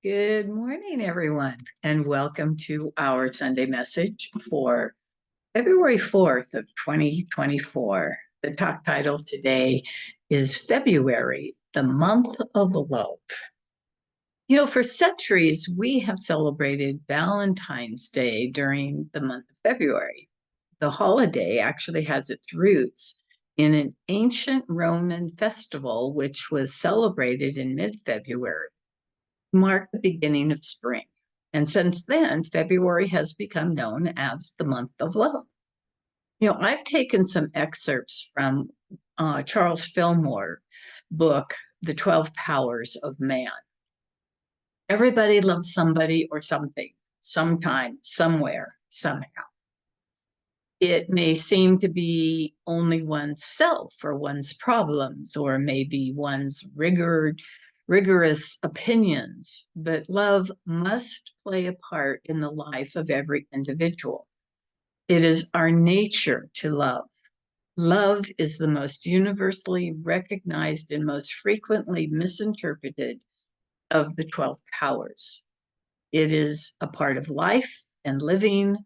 Good morning, everyone, and welcome to our Sunday message for February 4th of 2024. The talk title today is February, the month of love. You know, for centuries, we have celebrated Valentine's Day during the month of February. The holiday actually has its roots in an ancient Roman festival, which was celebrated in mid-February, mark the beginning of spring. And since then, February has become known as the month of love. You know, I've taken some excerpts from Charles Fillmore's book, The 12 Powers of Man. Everybody loves somebody or something, sometime, somewhere, somehow. It may seem to be only oneself or one's problems, or maybe one's rigorous opinions, but love must play a part in the life of every individual. It is our nature to love. Love is the most universally recognized and most frequently misinterpreted of the 12 powers. It is a part of life and living,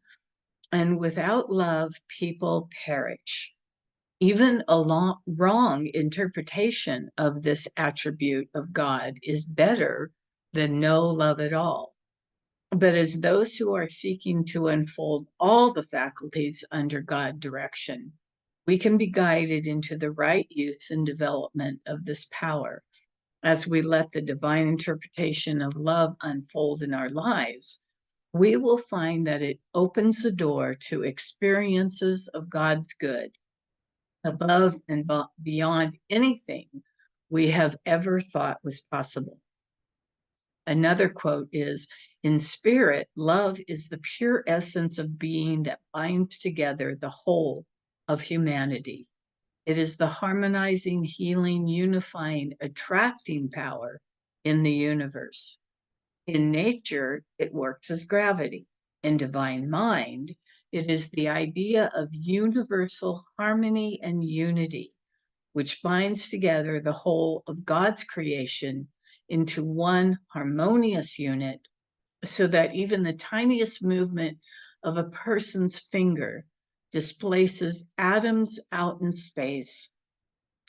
and without love, people perish. Even a wrong interpretation of this attribute of God is better than no love at all. But as those who are seeking to unfold all the faculties under God direction, we can be guided into the right use and development of this power. As we let the divine interpretation of love unfold in our lives, we will find that it opens the door to experiences of God's good above and beyond anything we have ever thought was possible. Another quote is, "In spirit, love is the pure essence of being that binds together the whole of humanity. It is the harmonizing, healing, unifying, attracting power in the universe. In nature, it works as gravity. In divine mind, it is the idea of universal harmony and unity, which binds together the whole of God's creation into one harmonious unit, so that even the tiniest movement of a person's finger displaces atoms out in space,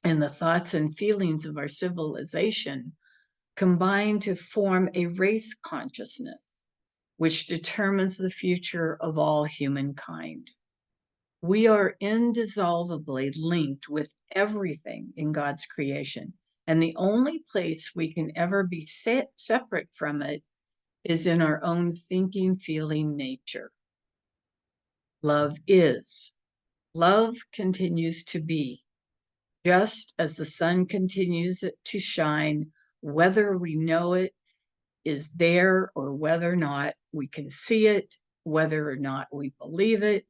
and the thoughts and feelings of our civilization combine to form a race consciousness, which determines the future of all humankind. We are indissolubly linked with everything in God's creation, and the only place we can ever be separate from it is in our own thinking, feeling nature. Love is. Love continues to be. Just as the sun continues to shine, whether we know it is there or whether or not we can see it, whether or not we believe it.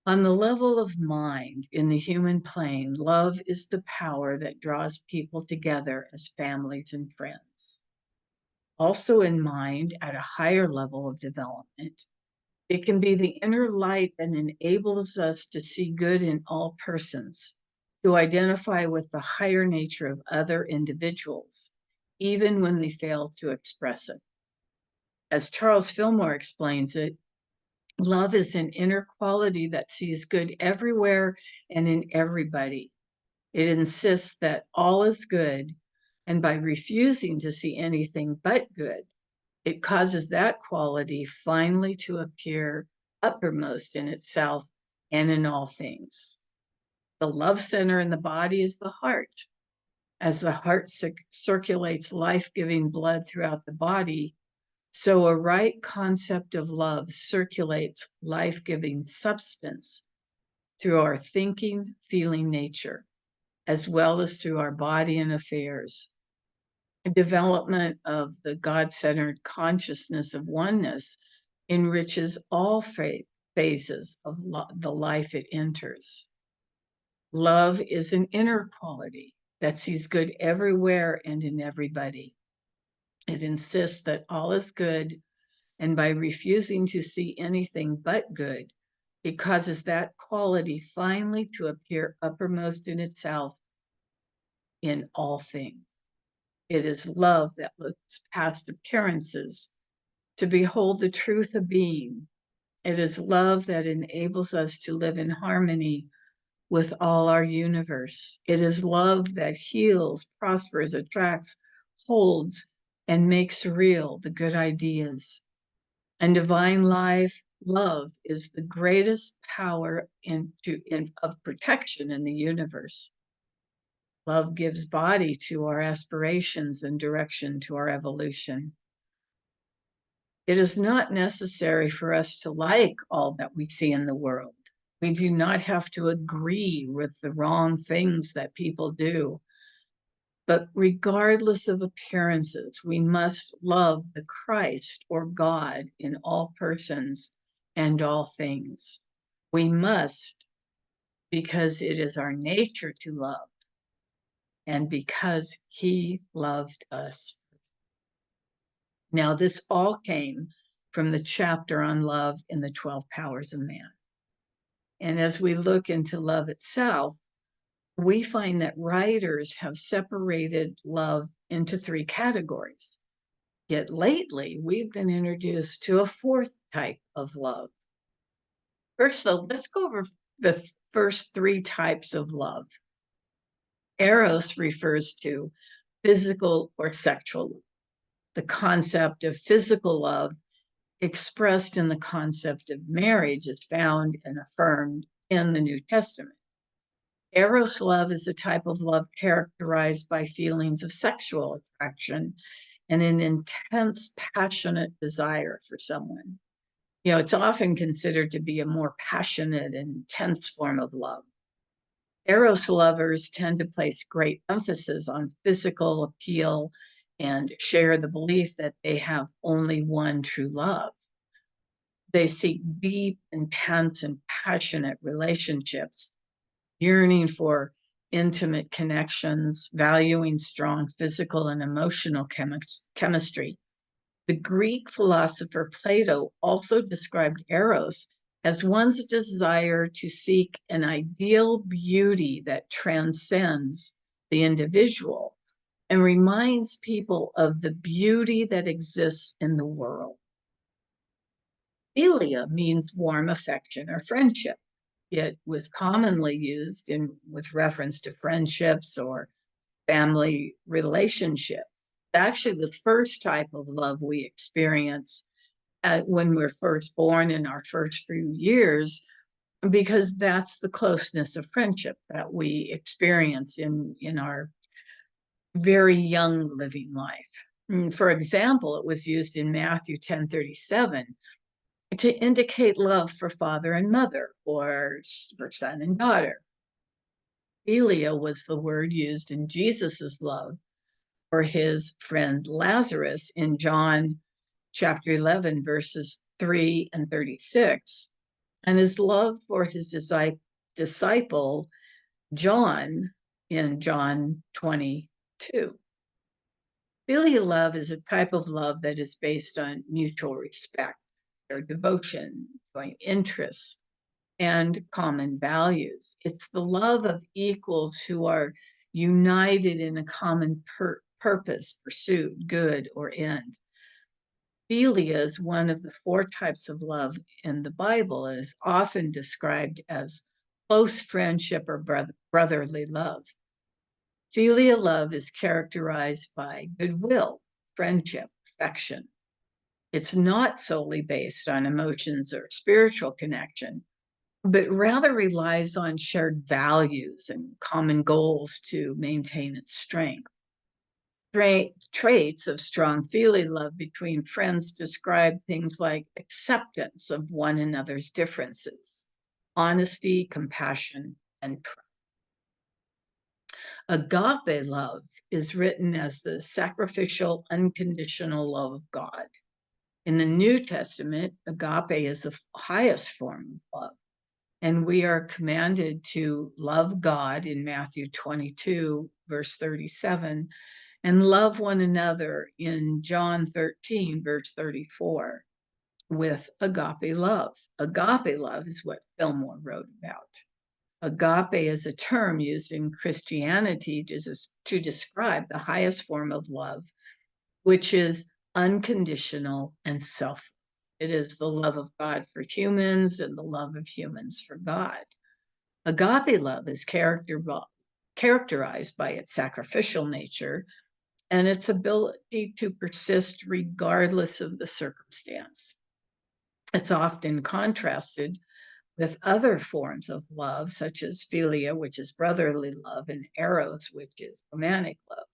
On the level of mind, in the human plane, love is the power that draws people together as families and friends. Also in mind, at a higher level of development, it can be the inner light that enables us to see good in all persons, to identify with the higher nature of other individuals, even when they fail to express it. As Charles Fillmore explains it, love is an inner quality that sees good everywhere and in everybody. It insists that all is good, and by refusing to see anything but good, it causes that quality finally to appear uppermost in itself and in all things. The love center in the body is the heart. As the heart circulates life-giving blood throughout the body, so a right concept of love circulates life-giving substance through our thinking, feeling nature, as well as through our body and affairs. Development of the God-centered consciousness of oneness enriches all phases of the life it enters. Love is an inner quality that sees good everywhere and in everybody. It insists that all is good, and by refusing to see anything but good, it causes that quality finally to appear uppermost in itself in all things. It is love that looks past appearances to behold the truth of being. It is love that enables us to live in harmony with all our universe. It is love that heals, prospers, attracts, holds, and makes real the good ideas. And divine love is the greatest power of protection in the universe. Love gives body to our aspirations and direction to our evolution. It is not necessary for us to like all that we see in the world. We do not have to agree with the wrong things that people do. But regardless of appearances, we must love the Christ or God in all persons and all things. We must, because it is our nature to love and because he loved us. Now, this all came from the chapter on love in the 12 Powers of Man. And as we look into love itself, we find that writers have separated love into three categories. Yet lately, we've been introduced to a fourth type of love. First, though, let's go over the first three types of love. Eros refers to physical or sexual. The concept of physical love expressed in the concept of marriage is found and affirmed in the New Testament. Eros love is a type of love characterized by feelings of sexual attraction and an intense, passionate desire for someone. You know, it's often considered to be a more passionate and intense form of love. Eros lovers tend to place great emphasis on physical appeal and share the belief that they have only one true love. They seek deep, intense, and passionate relationships, yearning for intimate connections, valuing strong physical and emotional chemistry. The Greek philosopher Plato also described Eros as one's desire to seek an ideal beauty that transcends the individual and reminds people of the beauty that exists in the world. Philia means warm affection or friendship. It was commonly used with reference to friendships or family relationships. Actually, the first type of love we experience when we're first born in our first few years, because that's the closeness of friendship that we experience in our very young living life. For example, it was used in Matthew 10:37 to indicate love for father and mother or for son and daughter. Philia was the word used in Jesus's love for his friend Lazarus in John chapter 11, verses 3 and 36, and his love for his disciple John in John 22. Filial love is a type of love that is based on mutual respect or devotion, joint interests, and common values. It's the love of equals who are united in a common purpose, pursuit, good, or end. Philia is one of the four types of love in the Bible and is often described as close friendship or brotherly love. Philia love is characterized by goodwill, friendship, affection. It's not solely based on emotions or spiritual connection, but rather relies on shared values and common goals to maintain its strength. Traits of strong filial love between friends describe things like acceptance of one another's differences, honesty, compassion, and trust. Agape love is written as the sacrificial, unconditional love of God. In the New Testament, agape is the highest form of love. And we are commanded to love God in Matthew 22, verse 37, and love one another in John 13, verse 34, with agape love. Agape love is what Fillmore wrote about. Agape is a term used in Christianity to describe the highest form of love, which is unconditional and selfless. It is the love of God for humans and the love of humans for God. Agape love is characterized by its sacrificial nature and its ability to persist regardless of the circumstance. It's often contrasted with other forms of love, such as philia, which is brotherly love, and eros, which is romantic love.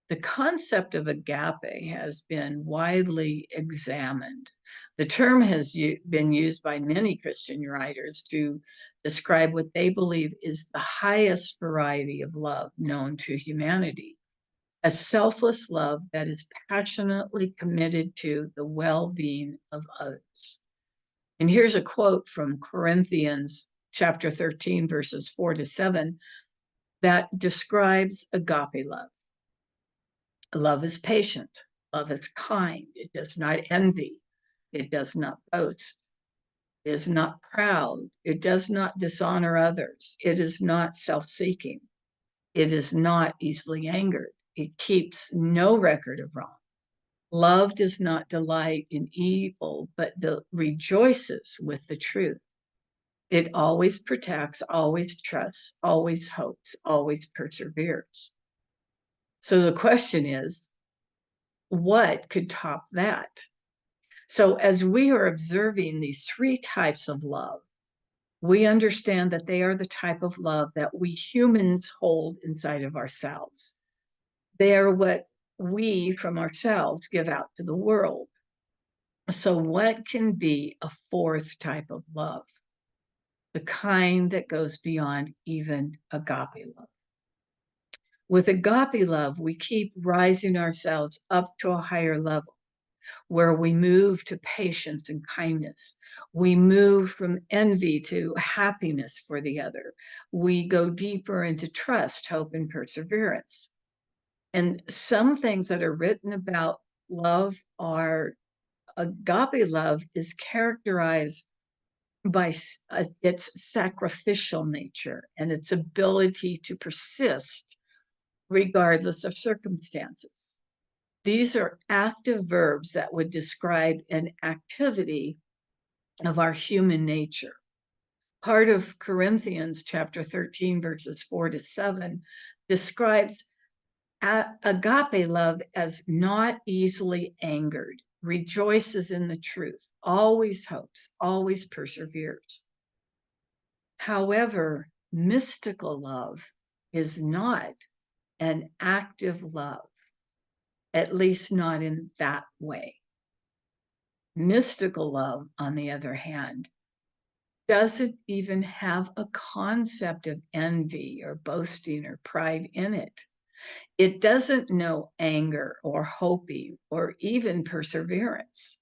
The concept of agape has been widely examined. The term has been used by many Christian writers to describe what they believe is the highest variety of love known to humanity, a selfless love that is passionately committed to the well-being of others. And here's a quote from Corinthians chapter 13, verses 4-7, that describes agape love. Love is patient. Love is kind. It does not envy. It does not boast. It is not proud. It does not dishonor others. It is not self-seeking. It is not easily angered. It keeps no record of wrong. Love does not delight in evil, but rejoices with the truth. It always protects, always trusts, always hopes, always perseveres. So the question is, what could top that? So as we are observing these three types of love, we understand that they are the type of love that we humans hold inside of ourselves. They are what we from ourselves give out to the world. So what can be a fourth type of love? The kind that goes beyond even agape love. With agape love, we keep rising ourselves up to a higher level where we move to patience and kindness. We move from envy to happiness for the other. We go deeper into trust, hope, and perseverance. And some things that are written about love are agape love is characterized by its sacrificial nature and its ability to persist regardless of circumstances. These are active verbs that would describe an activity of our human nature. Part of Corinthians chapter 13, verses 4-7 describes agape love as not easily angered, rejoices in the truth, always hopes, always perseveres. However, mystical love is not an active love, at least not in that way. Mystical love, on the other hand, doesn't even have a concept of envy or boasting or pride in it. It doesn't know anger or hoping or even perseverance.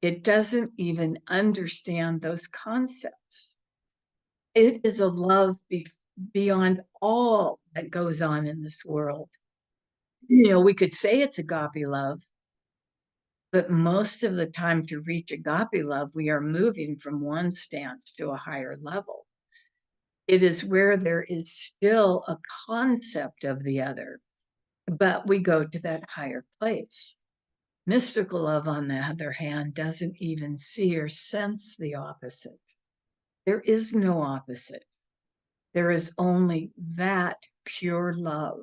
It doesn't even understand those concepts. It is a love beyond all that goes on in this world. You know, we could say it's agape love, but most of the time to reach agape love, we are moving from one stance to a higher level. It is where there is still a concept of the other, but we go to that higher place. Mystical love, on the other hand, doesn't even see or sense the opposite. There is no opposite. There is only that pure love.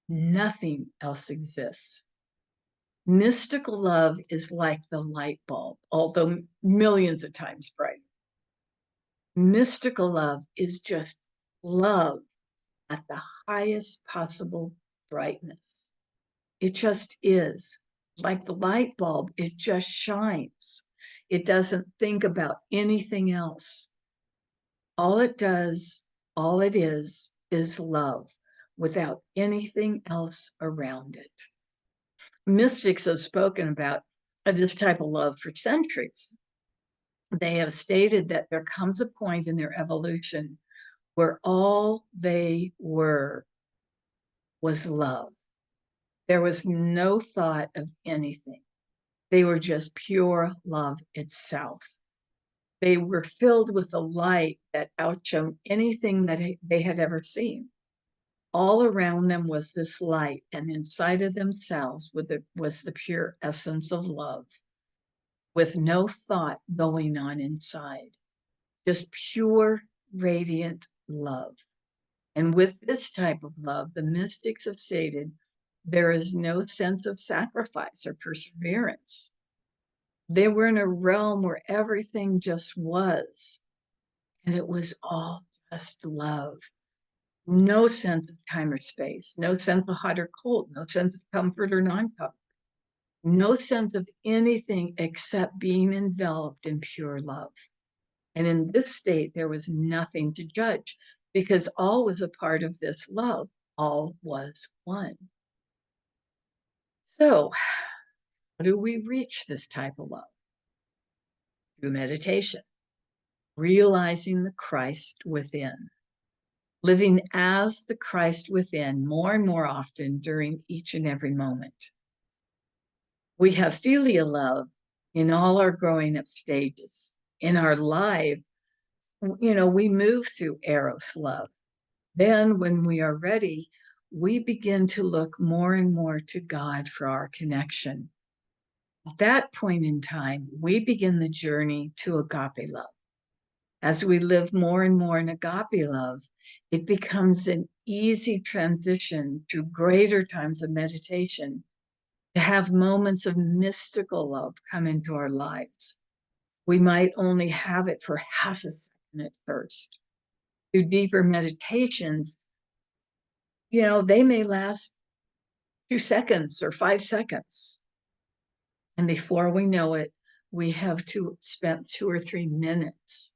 Nothing else exists. Mystical love is like the light bulb, although millions of times brighter. Mystical love is just love at the highest possible brightness. It just is. Like the light bulb, it just shines. It doesn't think about anything else. All it does, all it is love without anything else around it. Mystics have spoken about this type of love for centuries. They have stated that there comes a point in their evolution where all they were was love. There was no thought of anything. They were just pure love itself. They were filled with a light that outshone anything that they had ever seen. All around them was this light, and inside of themselves was the pure essence of love, with no thought going on inside, just pure, radiant love. And with this type of love, the mystics have stated there is no sense of sacrifice or perseverance. They were in a realm where everything just was, and it was all just love. No sense of time or space, no sense of hot or cold, no sense of comfort or non-comfort, no sense of anything except being enveloped in pure love. And in this state, there was nothing to judge because all was a part of this love. All was one. So, how do we reach this type of love? Through meditation, realizing the Christ within, living as the Christ within more and more often during each and every moment. We have filial love in all our growing up stages. In our life, we move through eros love. Then when we are ready, we begin to look more and more to God for our connection. At that point in time, we begin the journey to agape love. As we live more and more in agape love, it becomes an easy transition through greater times of meditation to have moments of mystical love come into our lives. We might only have it for half a second at first. Through deeper meditations, they may last 2 seconds or 5 seconds. And before we know it, we have spent 2 or 3 minutes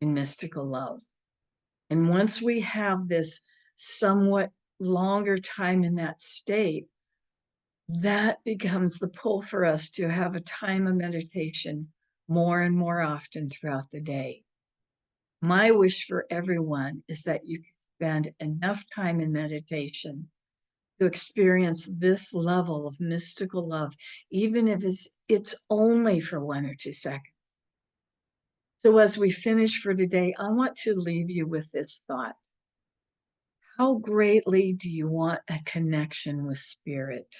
in mystical love. And once we have this somewhat longer time in that state, that becomes the pull for us to have a time of meditation more and more often throughout the day. My wish for everyone is that you can spend enough time in meditation to experience this level of mystical love, even if it's only for 1 or 2 seconds. So as we finish for today, I want to leave you with this thought. How greatly do you want a connection with Spirit,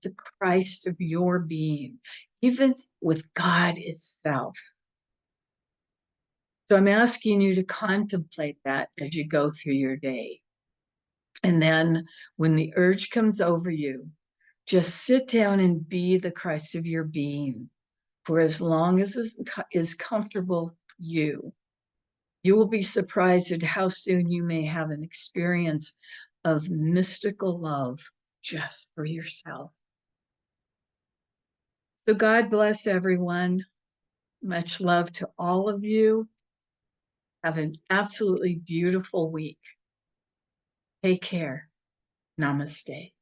the Christ of your being, even with God itself? So I'm asking you to contemplate that as you go through your day. And then when the urge comes over you, just sit down and be the Christ of your being for as long as it is comfortable you. You will be surprised at how soon you may have an experience of mystical love just for yourself. So God bless everyone. Much love to all of you. Have an absolutely beautiful week. Take care. Namaste.